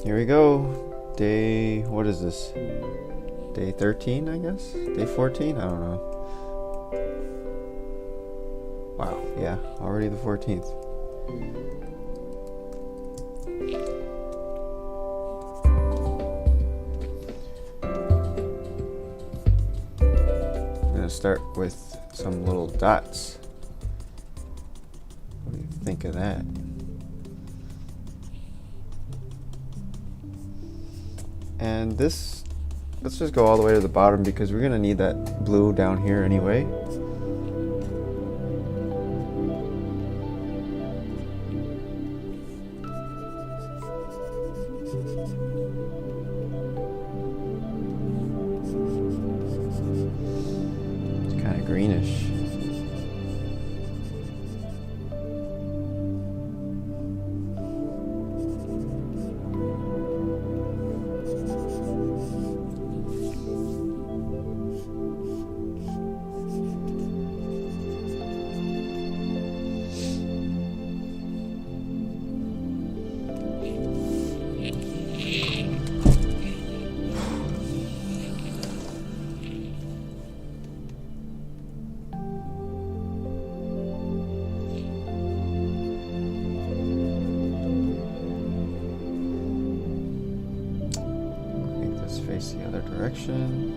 Here we go. Day, what is this? Day 13, I guess? Day 14? I don't know. Wow, yeah, already the 14th. I'm gonna start with some little dots. What do you think of that? And this, let's just go all the way to the bottom because we're gonna need that blue down here anyway. It's kind of greenish. Face the other direction.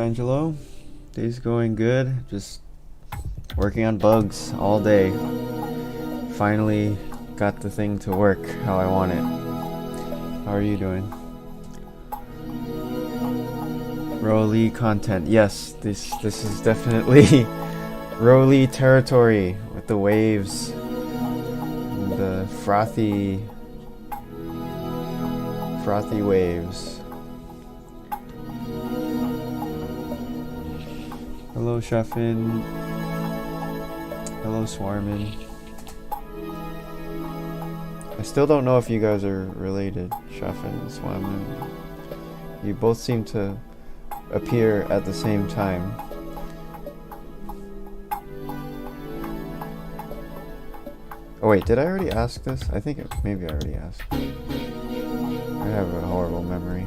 Angelo. Day's going good. Just working on bugs all day. Finally got the thing to work how I want it. How are you doing? Roly content. Yes, this is definitely Roly territory with the waves, and the frothy waves. Hello, Shuffin. Hello, Swarmin. I still don't know if you guys are related, Shuffin and Swarmin. You both seem to appear at the same time. Oh wait, did I already ask this? I think maybe I already asked. I have a horrible memory.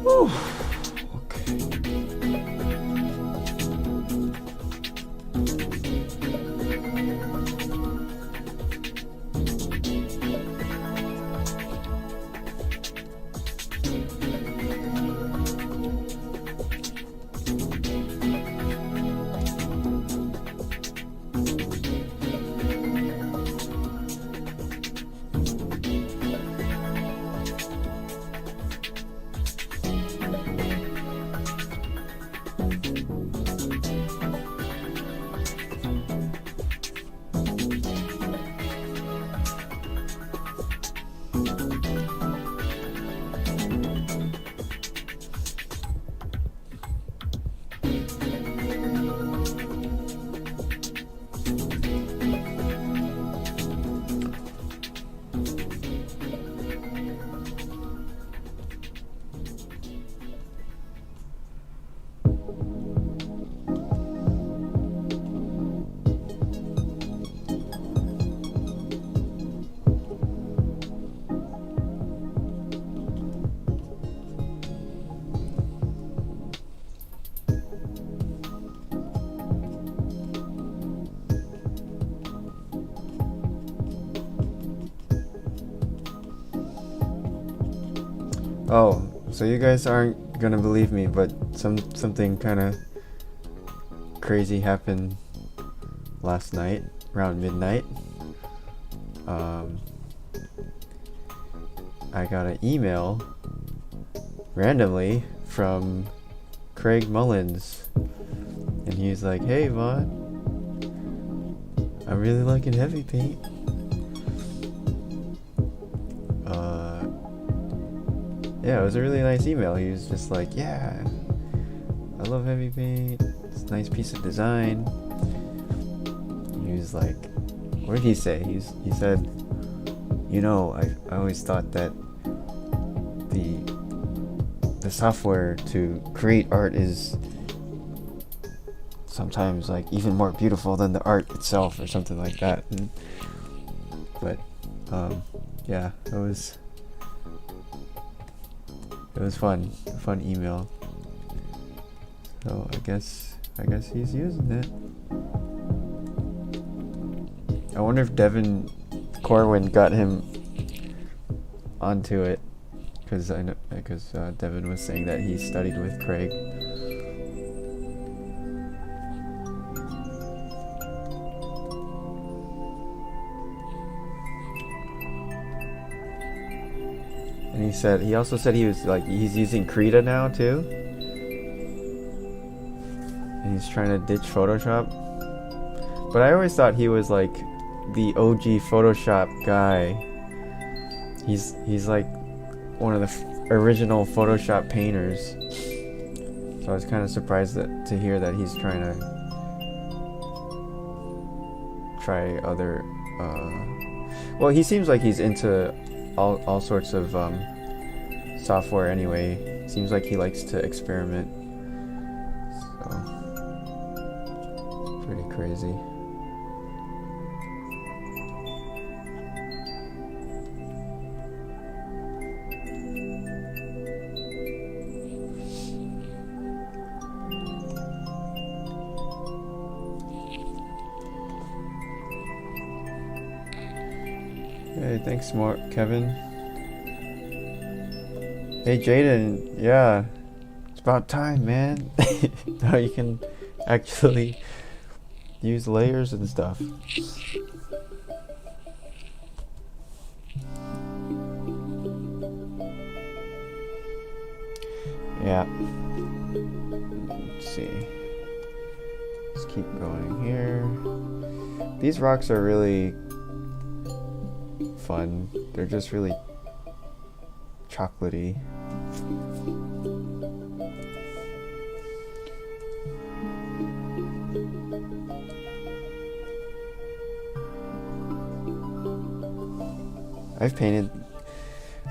Whew. Okay. Oh, so you guys aren't gonna believe me, but something kind of crazy happened last night around midnight. I got an email randomly from Craig Mullins, and he's like, "Hey Vaughn, I'm really liking Heavy Paint. Yeah, it was a really nice email. He was just like, yeah, I love Heavy Paint. It's a nice piece of design." He was like, what did he say? He said, "You know, I always thought that the software to create art is sometimes like even more beautiful than the art itself," or something like that. But yeah, it was fun, a fun email. So I guess he's using it. I wonder if Devin Corwin got him onto it, because Devin was saying that he studied with Craig. And he also said he was like, he's using Krita now too, and he's trying to ditch Photoshop. But I always thought he was like the OG Photoshop guy. He's like one of the original Photoshop painters. So I was kind of surprised to hear that he's trying to try other. Well, he seems like he's into all sorts of software anyway. Seems like he likes to experiment. So pretty crazy. Hey, thanks, Kevin. Hey, Jaden. Yeah, it's about time, man. Now you can actually use layers and stuff. Yeah. Let's see. Let's keep going here. These rocks are really fun. They're just really chocolatey. I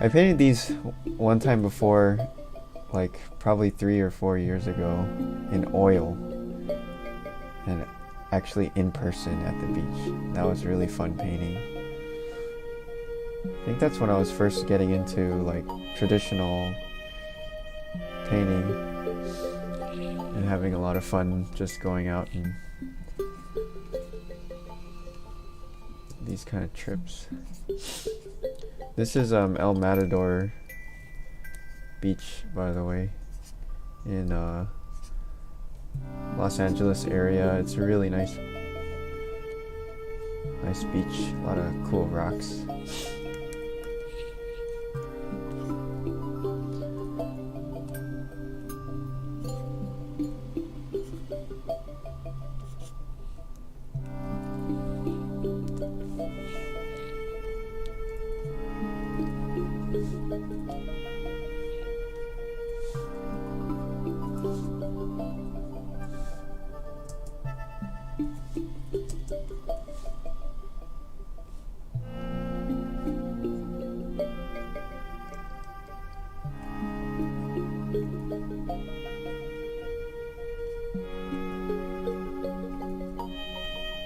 painted these one time before, like probably 3 or 4 years ago, in oil, and actually in person at the beach. That was really fun painting. I think that's when I was first getting into like traditional painting and having a lot of fun just going out and these kind of trips. This is El Matador Beach, by the way, in Los Angeles area. It's a really nice beach, a lot of cool rocks.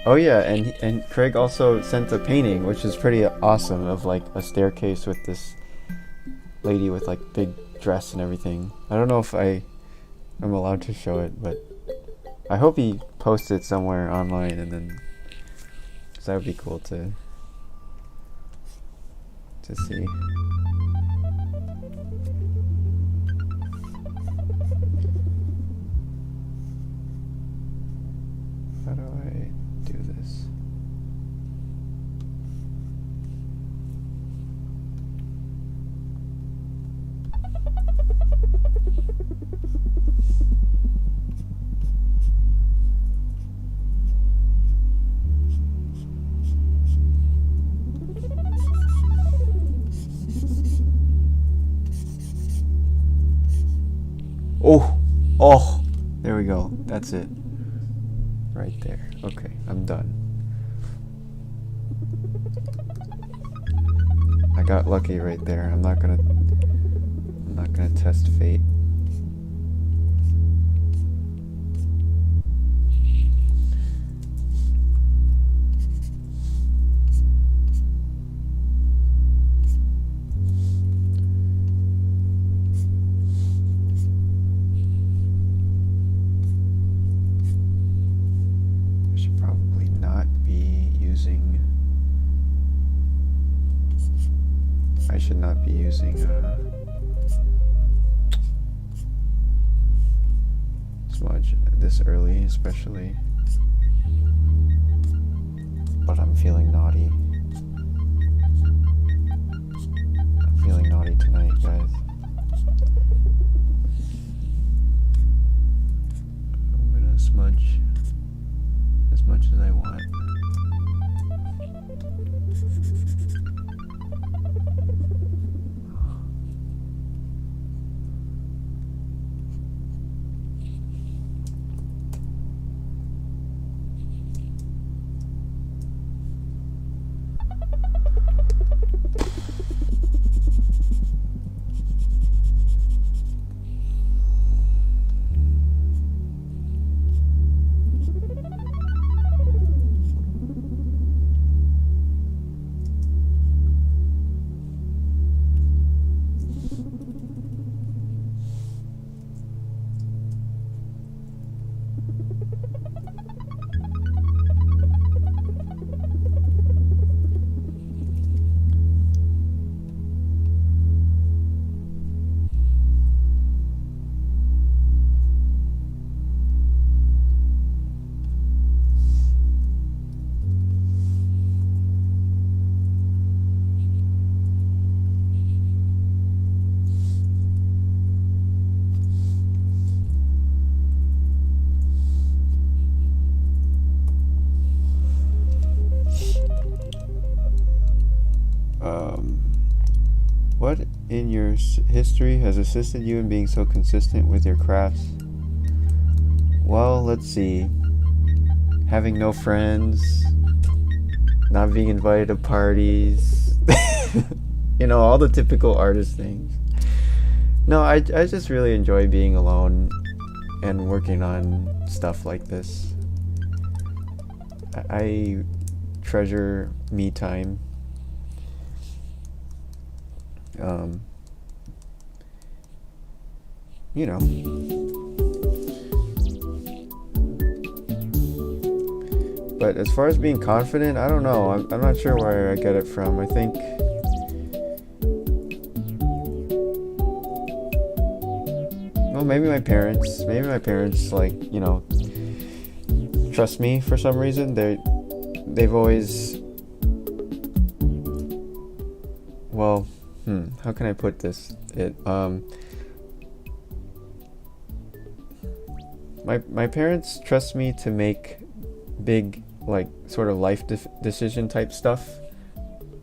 Oh yeah, and Craig also sent a painting, which is pretty awesome, of like a staircase with this lady with like big dress and everything. I don't know if I'm allowed to show it, but I hope he posts it somewhere online, and then, because that would be cool to see. How do I do this? Oh, there we go. That's it. Right there. Okay, I'm done. I got lucky right there. I'm not gonna test fate. I should not be using smudge this early, especially. But I'm feeling naughty. I'm feeling naughty tonight, guys. I'm gonna smudge as much as I want. What in your history has assisted you in being so consistent with your crafts? Well, let's see. Having no friends, not being invited to parties, you know, all the typical artist things. No, I just really enjoy being alone and working on stuff like this. I treasure me time. You know. But as far as being confident, I don't know. I'm not sure where I get it from. I think well, maybe my parents. Maybe my parents, like, you know, trust me for some reason. They've always, well, how can I put this? My parents trust me to make big, like, sort of life decision type stuff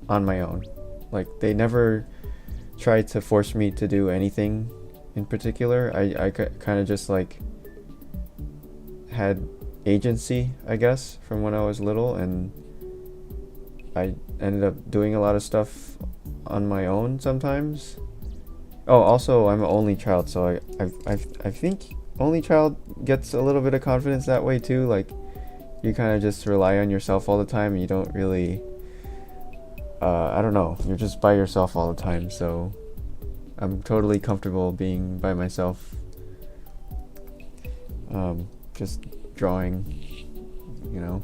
on my own. Like, they never tried to force me to do anything in particular. I kind of just, like, had agency, I guess, from when I was little, and I ended up doing a lot of stuff on my own sometimes. Oh, also, I'm an only child, so I think only child gets a little bit of confidence that way too. Like, you kind of just rely on yourself all the time. You don't really, I don't know, you're just by yourself all the time, so I'm totally comfortable being by myself, just drawing, you know.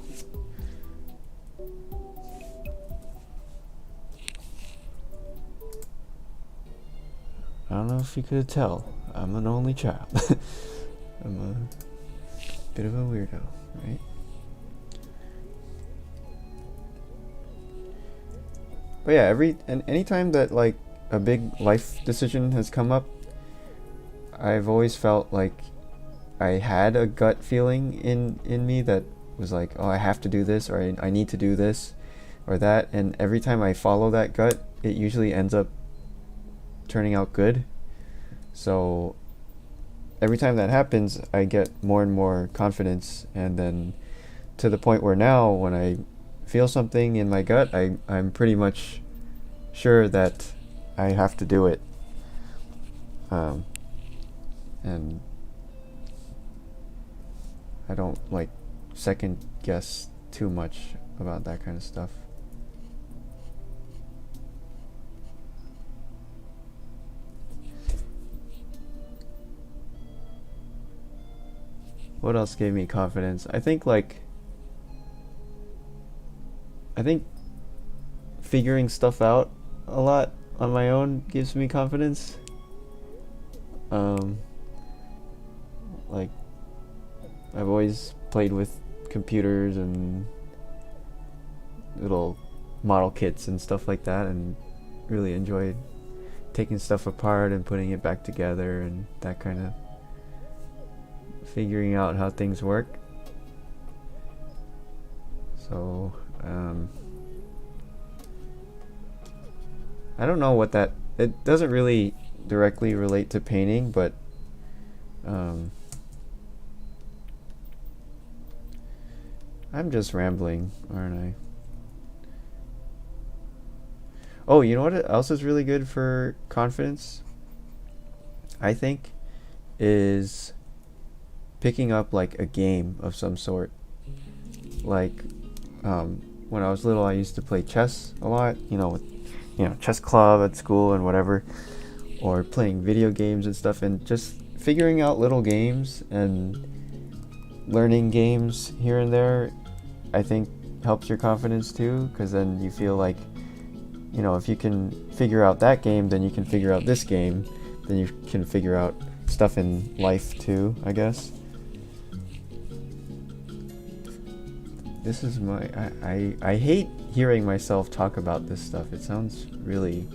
I don't know if you could tell, I'm an only child. I'm a bit of a weirdo, right? But yeah, anytime that, like, a big life decision has come up, I've always felt like I had a gut feeling in me that was like, oh, I have to do this, or I need to do this or that, and every time I follow that gut, it usually ends up turning out good. So every time that happens, I get more and more confidence, and then to the point where now when I feel something in my gut, I'm pretty much sure that I have to do it, and I don't, like, second guess too much about that kind of stuff. What else gave me confidence? I think figuring stuff out a lot on my own gives me confidence. Like, I've always played with computers and little model kits and stuff like that, and really enjoyed taking stuff apart and putting it back together, and that kind of figuring out how things work. So I don't know what that, it doesn't really directly relate to painting, but I'm just rambling, aren't I? Oh, you know what else is really good for confidence, I think, is picking up, like, a game of some sort. Like, when I was little, I used to play chess a lot, with chess club at school and whatever, or playing video games and stuff, and just figuring out little games and learning games here and there, I think helps your confidence too, because then you feel like, if you can figure out that game, then you can figure out this game, then you can figure out stuff in life too, I guess. This is I hate hearing myself talk about this stuff. It sounds really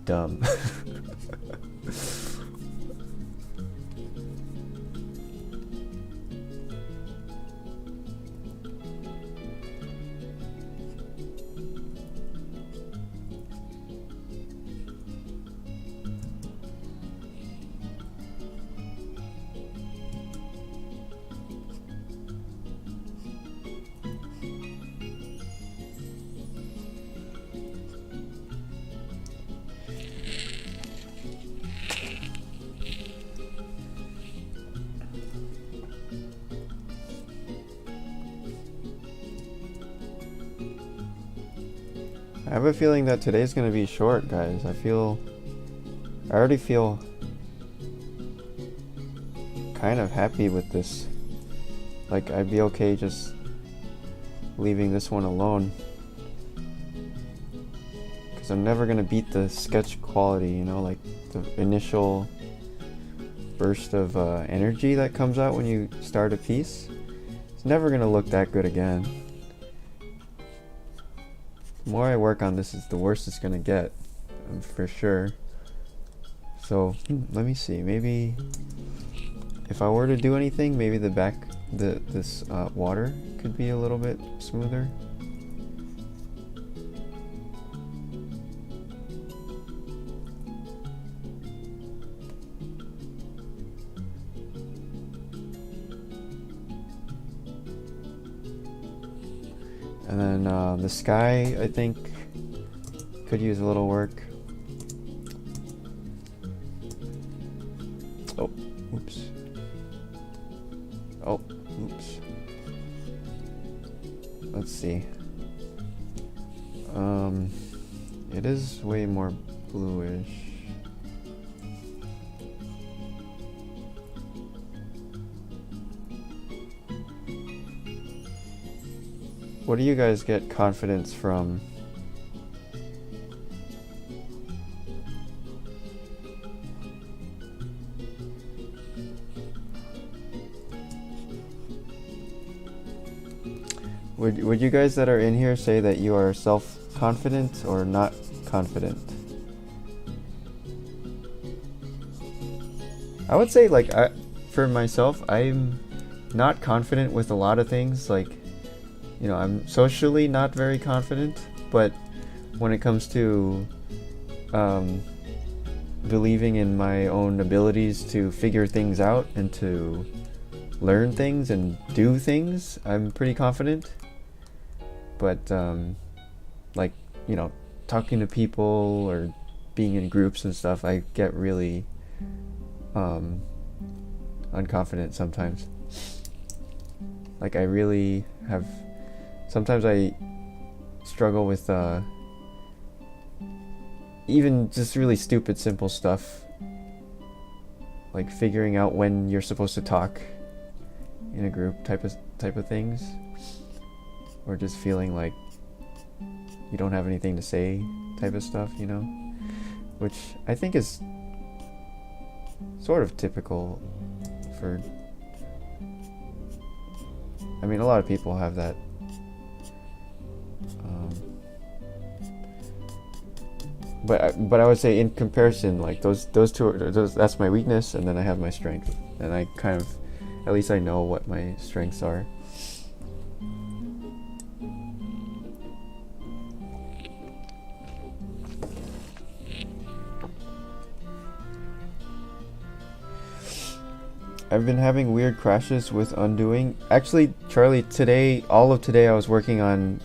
dumb. I have a feeling that today's gonna be short, guys. I already feel kind of happy with this. Like, I'd be okay just leaving this one alone. Because I'm never gonna beat the sketch quality, you know, like the initial burst of energy that comes out when you start a piece. It's never gonna look that good again. The more I work on this, the worse it's gonna get, for sure. So let me see. Maybe if I were to do anything, maybe this water could be a little bit smoother. And then the sky, I think, could use a little work. Oh, oops. Oh, oops. Let's see. It is way more bluish. What do you guys get confidence from? Would you guys that are in here say that you are self-confident or not confident? I would say, like, for myself, I'm not confident with a lot of things. Like, you know, I'm socially not very confident, but when it comes to believing in my own abilities to figure things out and to learn things and do things, I'm pretty confident. But like, you know, talking to people or being in groups and stuff, I get really unconfident sometimes. Like, I really have, sometimes I struggle with even just really stupid simple stuff, like figuring out when you're supposed to talk in a group type of things, or just feeling like you don't have anything to say type of stuff, you know, which I think is sort of typical for, I mean, a lot of people have that. But I would say in comparison, like those two are, that's my weakness, and then I have my strength, and I kind of, at least I know what my strengths are. I've been having weird crashes with undoing. Actually, Charlie, today, all of today, I was working on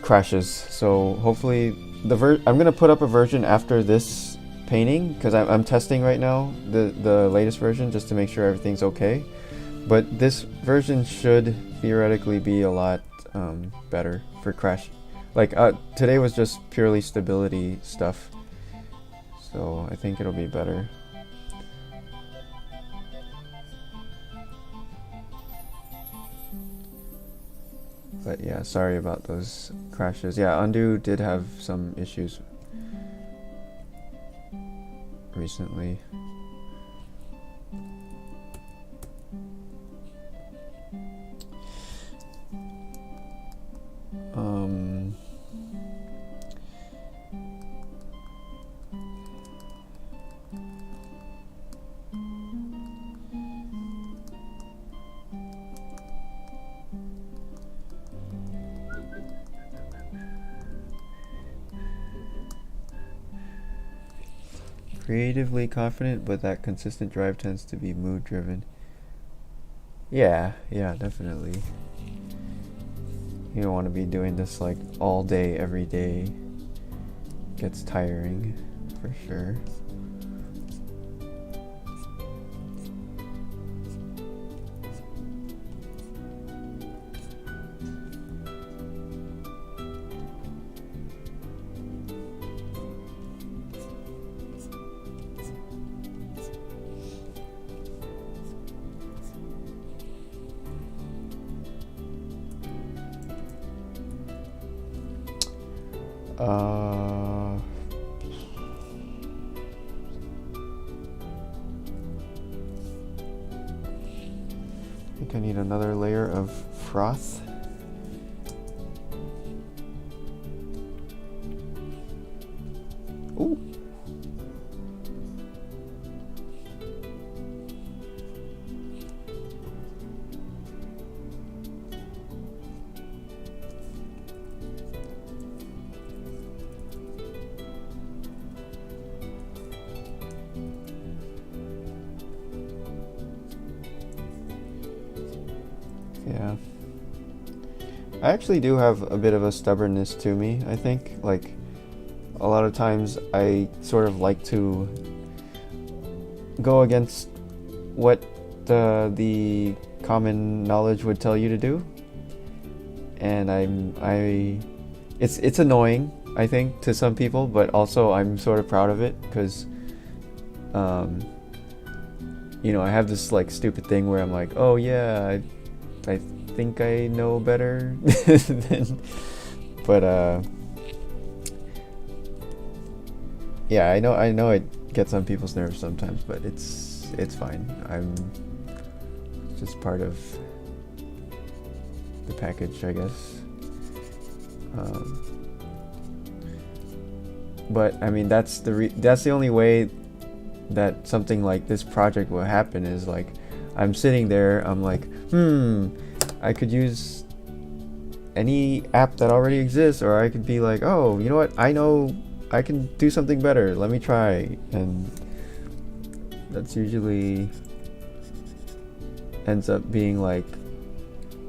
crashes. So hopefully, I'm gonna put up a version after this painting, because I'm testing right now the latest version just to make sure everything's okay. But this version should theoretically be a lot better for crash. Like today was just purely stability stuff, so I think it'll be better. But yeah, sorry about those crashes. Yeah, Undo did have some issues recently. Creatively confident, but that consistent drive tends to be mood driven. Yeah, definitely. You don't want to be doing this like all day, every day. Gets tiring, for sure. I think I need another layer of froth. Ooh. Yeah. I actually do have a bit of a stubbornness to me, I think. Like, a lot of times I sort of like to go against what the common knowledge would tell you to do. And it's annoying, I think, to some people, but also I'm sort of proud of it, because you know, I have this like stupid thing where I'm like, oh yeah, I think I know better but yeah, I know it gets on people's nerves sometimes, but it's fine. I'm just part of the package, I guess. But I mean, that's the only way that something like this project will happen, is like I'm sitting there, I'm like, I could use any app that already exists, or I could be like, oh, you know what, I know I can do something better, let me try. And that's usually ends up being like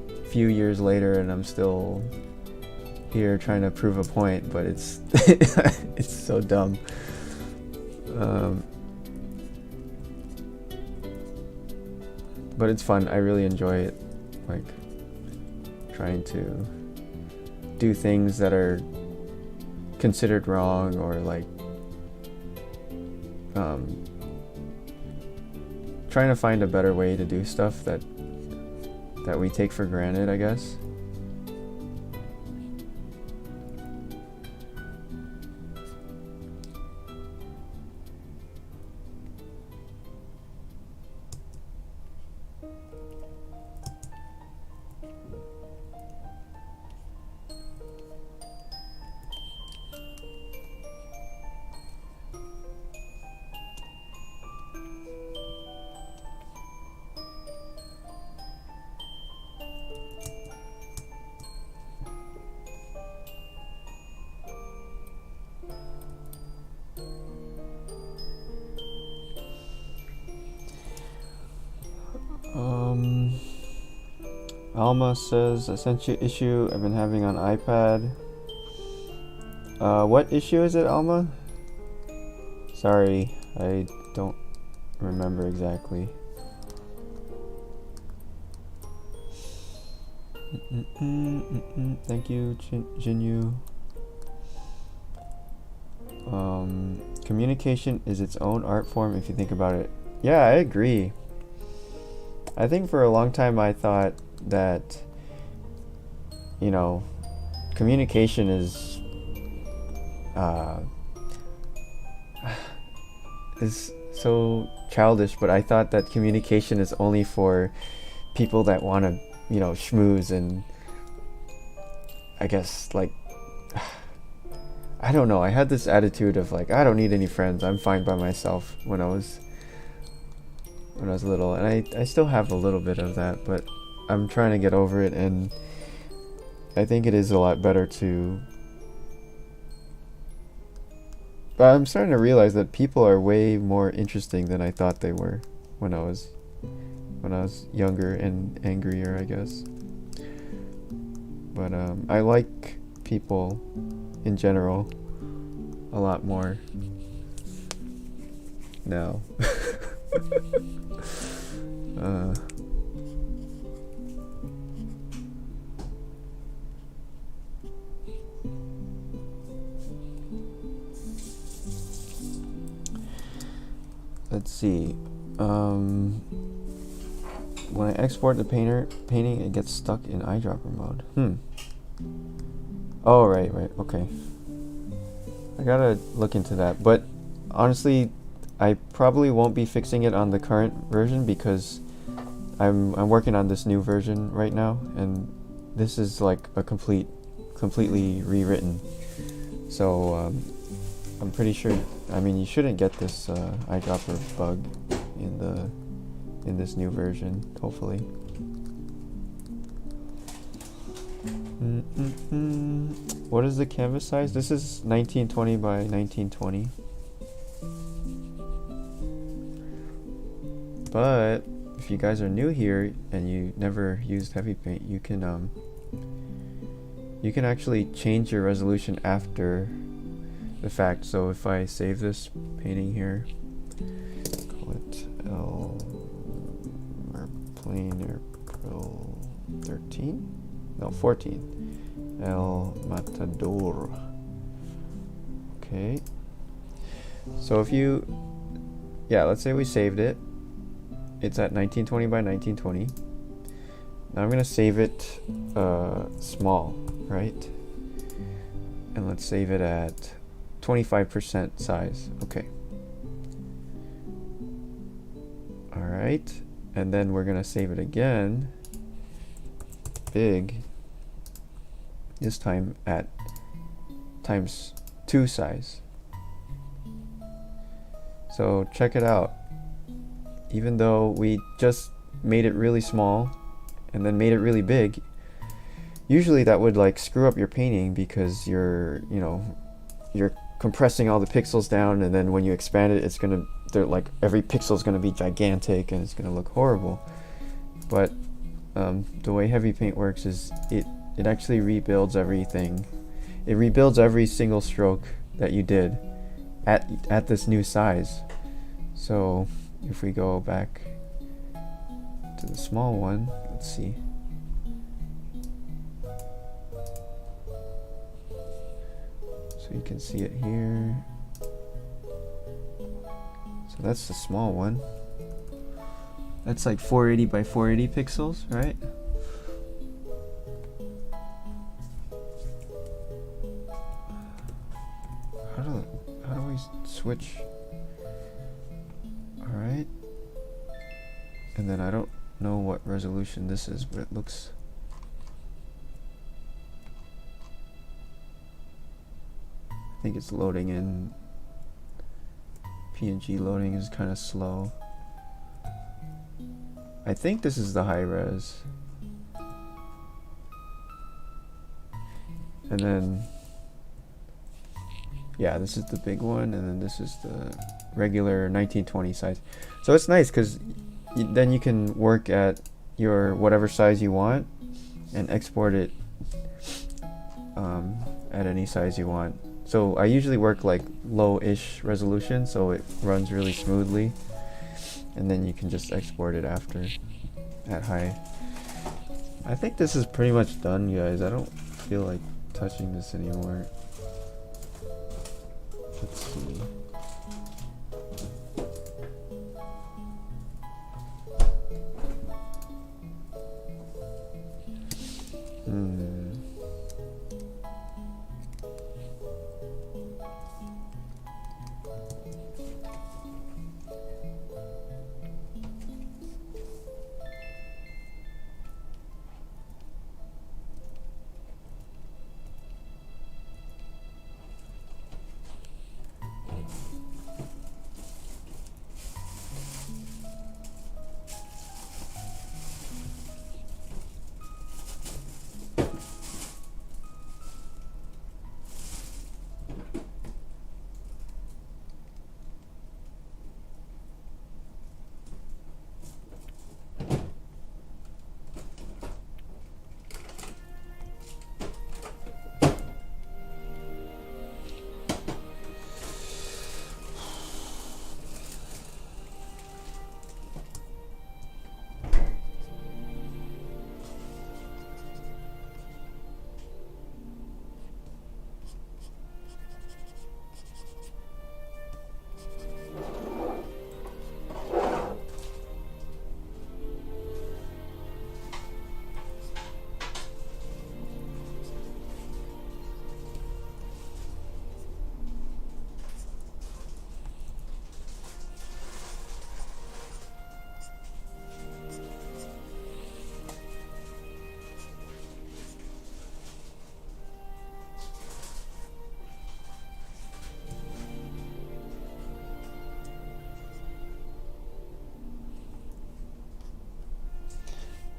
a few years later and I'm still here trying to prove a point, but it's it's so dumb. But it's fun. I really enjoy it, like trying to do things that are considered wrong, or like trying to find a better way to do stuff that we take for granted, I guess. Alma says, I sent you issue I've been having on iPad. What issue is it, Alma? Sorry, I don't remember exactly. Thank you, Jinyu. Communication is its own art form if you think about it. Yeah, I agree. I think for a long time I thought that, you know, communication is so childish, but I thought that communication is only for people that want to, you know, schmooze, and I guess, like, I don't know, I had this attitude of like, I don't need any friends, I'm fine by myself when I was little, and I still have a little bit of that, but I'm trying to get over it, and I think it is a lot better to... But I'm starting to realize that people are way more interesting than I thought they were when I was younger and angrier, I guess. But I like people in general a lot more now. Let's see. When I export the painting, it gets stuck in eyedropper mode. Oh, right, okay. I gotta look into that. But honestly, I probably won't be fixing it on the current version because I'm working on this new version right now, and this is like a completely rewritten. So I'm pretty sure. I mean, you shouldn't get this eyedropper bug in this new version, hopefully. What is the canvas size? This is 1920 by 1920. But if you guys are new here and you never used HEAVYPAINT, you can actually change your resolution after the fact. So if I save this painting here, call it Pleinairpril 13? No, 14. El Matador. Okay. So if you, let's say we saved it. It's at 1920 by 1920. Now I'm gonna save it small, right? And let's save it at 25% size. Okay. All right. And then we're gonna save it again, big. This time at ×2 size. So check it out. Even though we just made it really small and then made it really big, usually that would like screw up your painting because you're compressing all the pixels down, and then when you expand it, they're like every pixel is gonna be gigantic and it's gonna look horrible. But the way HEAVYPAINT works is it actually rebuilds everything. It rebuilds every single stroke that you did at this new size. So if we go back to the small one, let's see. So you can see it here. So that's the small one. That's like 480 by 480 pixels, right? How do we switch? All right. And then I don't know what resolution this is, but it looks. I think it's loading in. PNG loading is kind of slow. I think this is the high res. And then, this is the big one, and then this is the regular 1920 size. So it's nice because then you can work at your whatever size you want and export it at any size you want. So I usually work like low-ish resolution, so it runs really smoothly, and then you can just export it after at high. I think this is pretty much done, guys. I don't feel like touching this anymore. Let's see.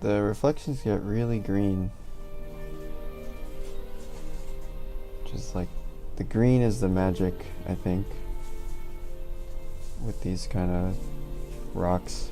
the reflections get really green. Just like the green is the magic, I think, with these kind of rocks.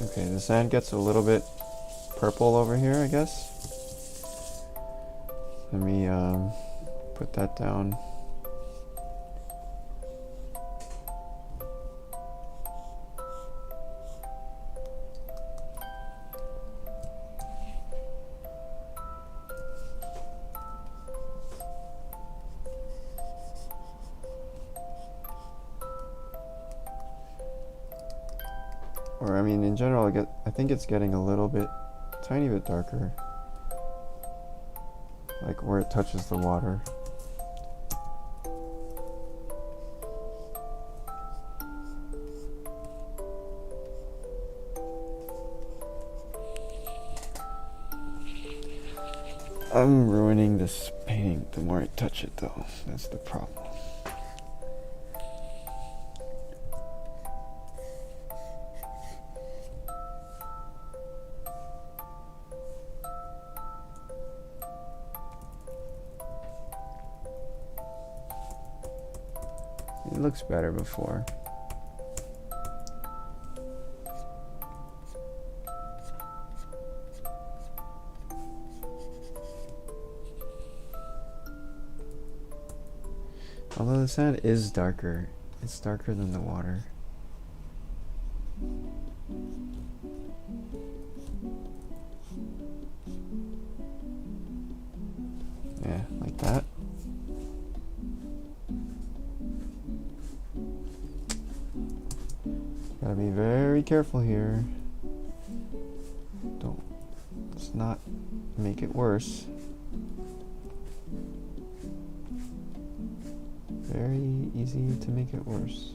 Okay, the sand gets a little bit purple over here, I guess. Let me put that down. Or I mean, in general, I think it's getting a little bit, tiny bit darker, like where it touches the water. I'm ruining this painting the more I touch it, though. That's the problem. It looks better before. Although the sand is darker, it's darker than the water. Yeah, like that. Gotta be very careful here. Let's not make it worse. Very easy to make it worse.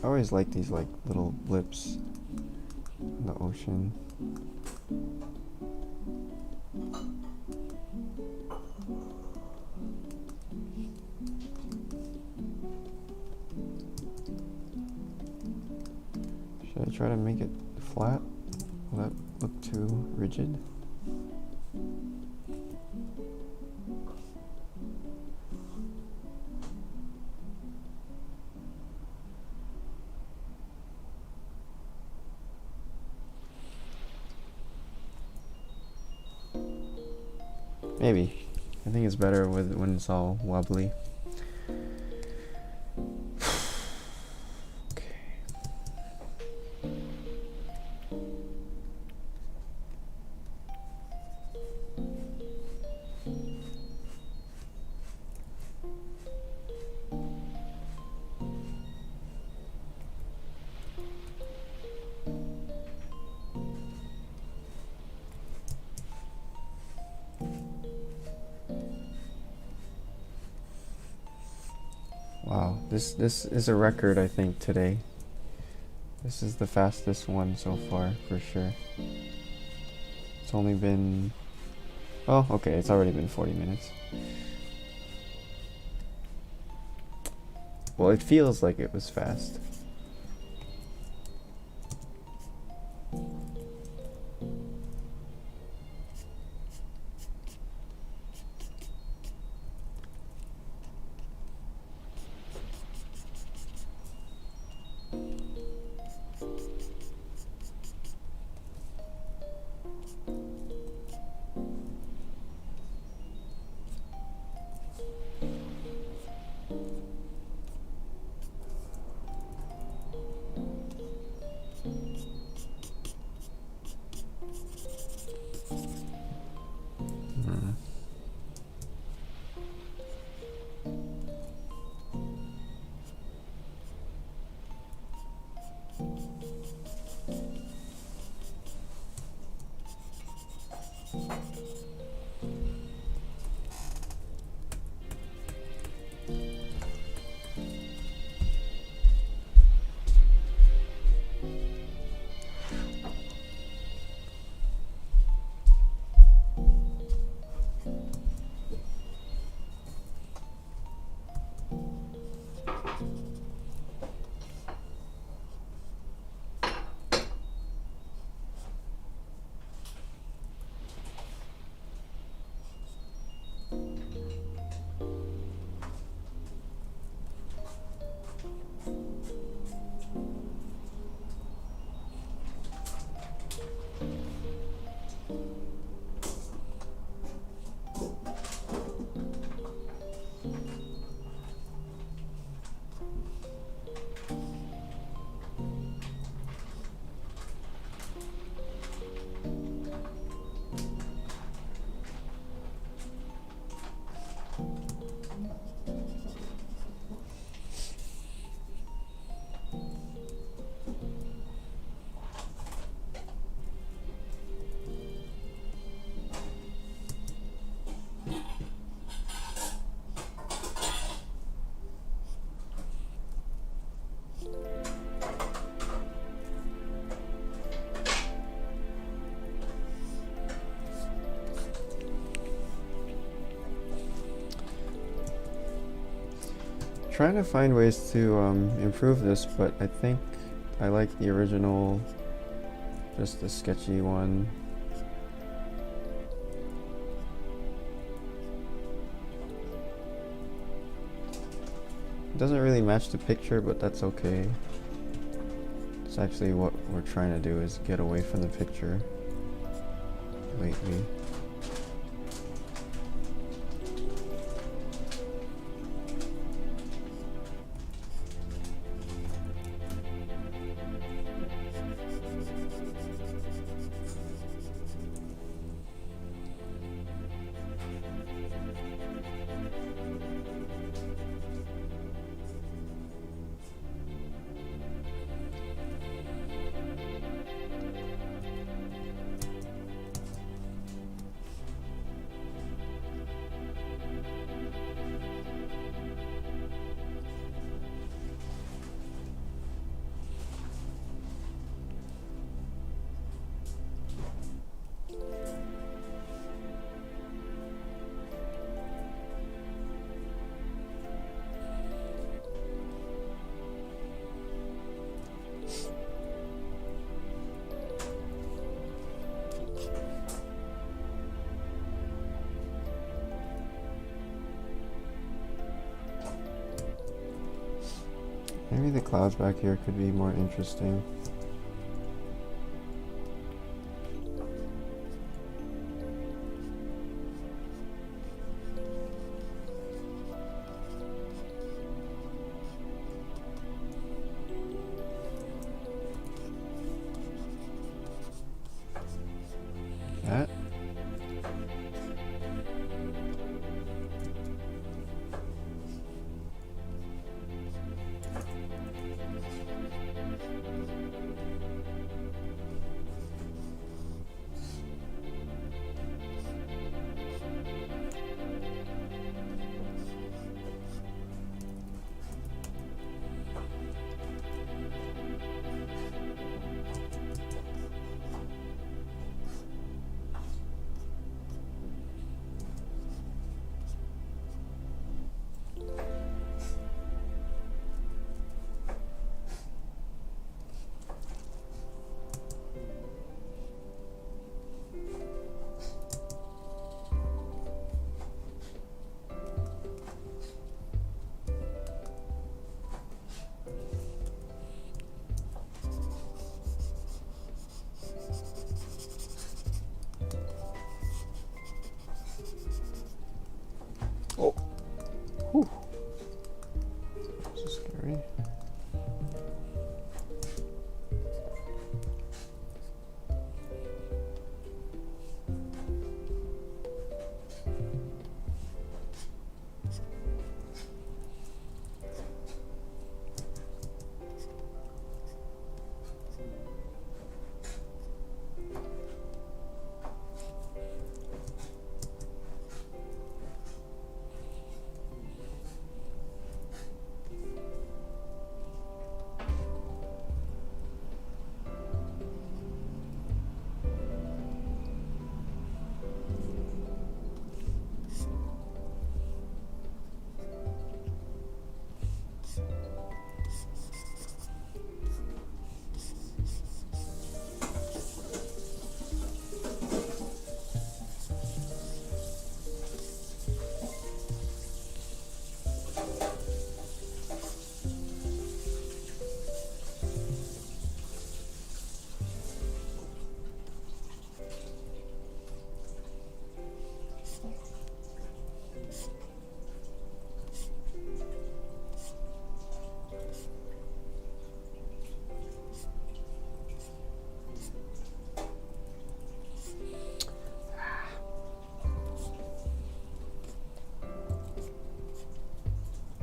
I always like these like little blips in the ocean. Should I try to make it flat? Will that look too rigid? Maybe. I think it's better when it's all wobbly. Wow, this is a record, I think, today. This is the fastest one so far, for sure. It's only been... Oh, okay, it's already been 40 minutes. Well, it feels like it was fast. Trying to find ways to improve this, but I think I like the original, just the sketchy one. It doesn't really match the picture, but that's okay. It's actually what we're trying to do, is get away from the picture lately. Maybe the clouds back here could be more interesting.